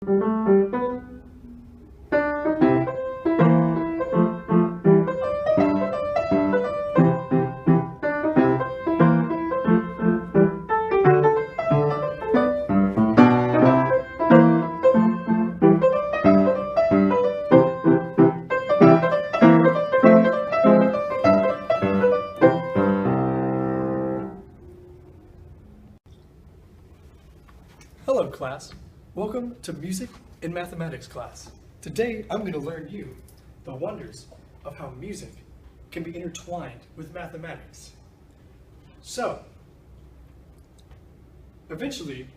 Hello class, welcome to Music and Mathematics class. Today I'm going to learn you the wonders of how music can be intertwined with mathematics. So, eventually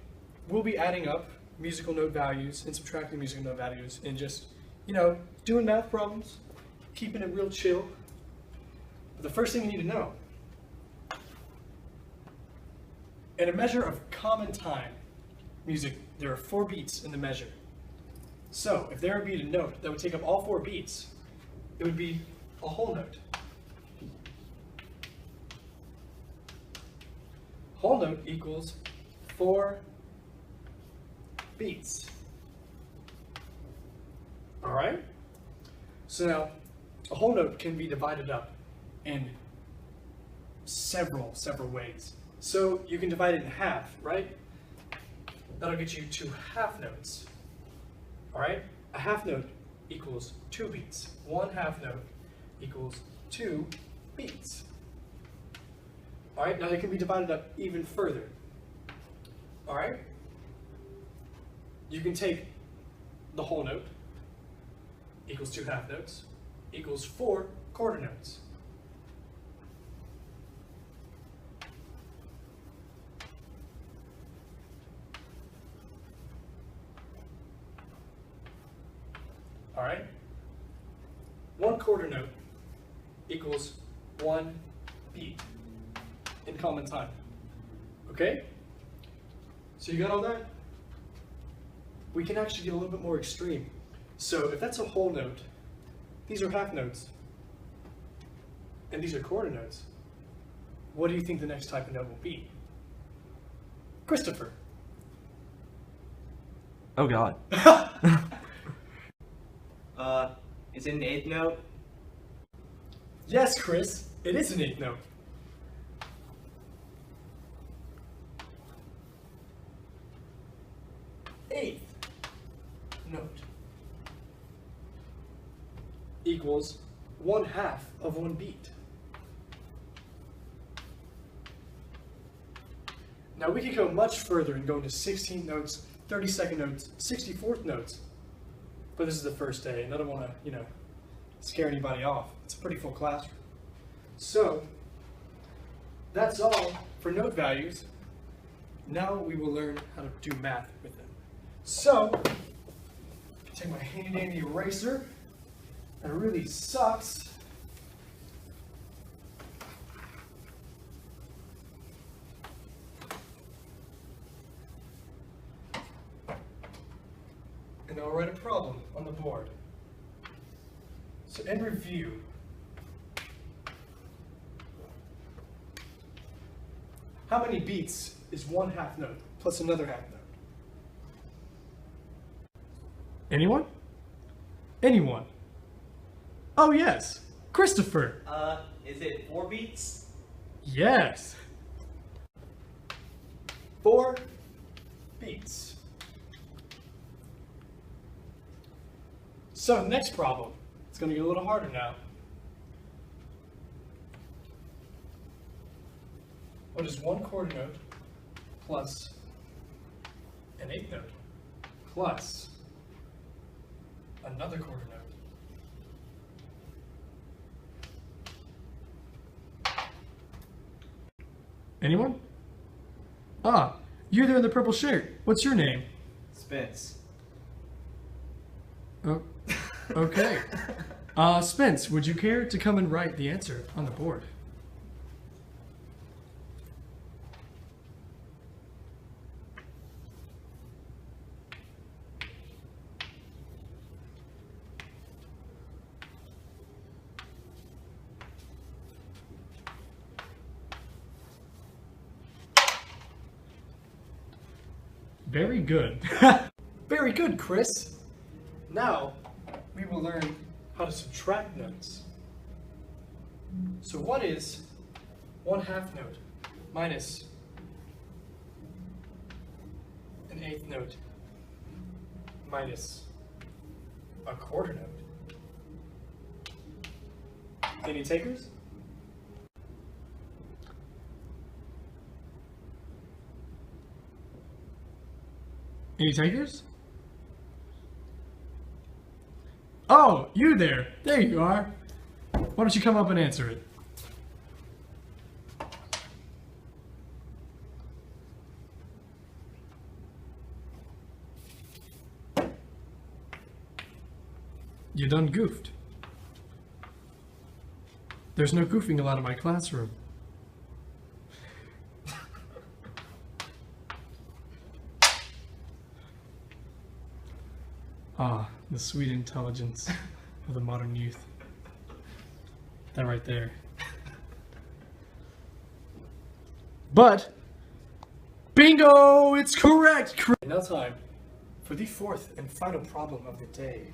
we'll be adding up musical note values and subtracting musical note values and just, doing math problems, keeping it real chill. But the first thing you need to know, in a measure of common time, music, there are 4 beats in the measure. So, if there would be a note that would take up all 4 beats, it would be a whole note. Whole note equals 4 beats. Alright? So now, a whole note can be divided up in several ways. So, you can divide it in half, right? That'll get you 2 half notes. Alright? A half note equals 2 beats. 1 half note equals 2 beats. Alright, now they can be divided up even further. Alright? You can take the whole note equals 2 half notes equals 4 quarter notes. Alright? 1 quarter note equals 1 beat in common time. Okay? So you got all that? We can actually get a little bit more extreme. So if that's a whole note, these are half notes, and these are quarter notes, what do you think the next type of note will be? Christopher. Oh God. Is it an 8th note? Yes, Chris, it is an 8th note. Eighth note equals 1/2 of 1 beat. Now we could go much further and go into 16th notes, 32nd notes, 64th notes. But this is the first day, and I don't want to, scare anybody off. It's a pretty full classroom. So, that's all for note values. Now we will learn how to do math with them. So, take my handy dandy eraser. That really sucks. And I'll write a problem on the board. So in review, how many beats is 1 half note plus another half note? Anyone? Anyone? Oh yes, Christopher. Is it 4 beats? Yes. 4 beats. So next problem, it's going to get a little harder now. What is 1 quarter note plus an 8th note plus another quarter note? Anyone? Ah, you're there in the purple shirt. What's your name? Spence. Oh, okay. Spence, would you care to come and write the answer on the board? Very good. Very good, Chris. Now, we will learn how to subtract notes. So what is 1/2 note minus an 1/8 note minus a 1/4 note? Any takers? Any takers? Oh, you there. There you are. Why don't you come up and answer it? You done goofed. There's no goofing allowed in my classroom. Ah, the sweet intelligence of the modern youth. That right there. But, bingo! It's correct! Now time for the fourth and final problem of the day.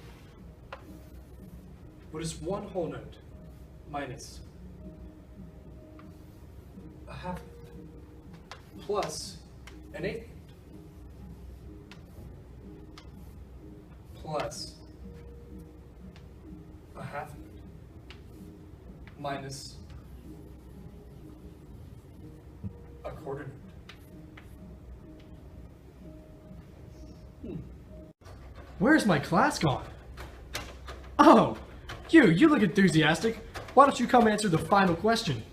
What is 1 whole note minus a 1/2 note plus an 1/8 note plus a 1/2 note minus a 1/4 note? Where's my class gone? Oh, you look enthusiastic. Why don't you come answer the final question?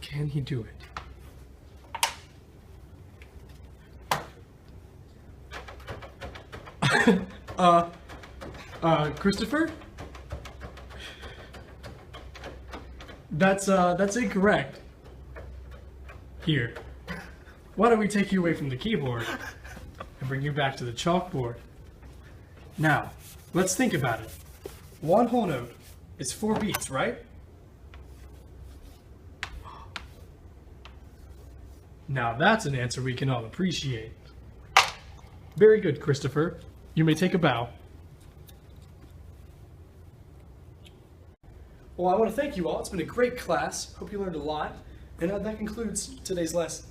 Can he do it? Christopher? That's incorrect. Here. Why don't we take you away from the keyboard and bring you back to the chalkboard? Now, let's think about it. 1 whole note is 4 beats, right? Now that's an answer we can all appreciate. Very good, Christopher. You may take a bow. Well, I want to thank you all. It's been a great class. Hope you learned a lot. And that concludes today's lesson.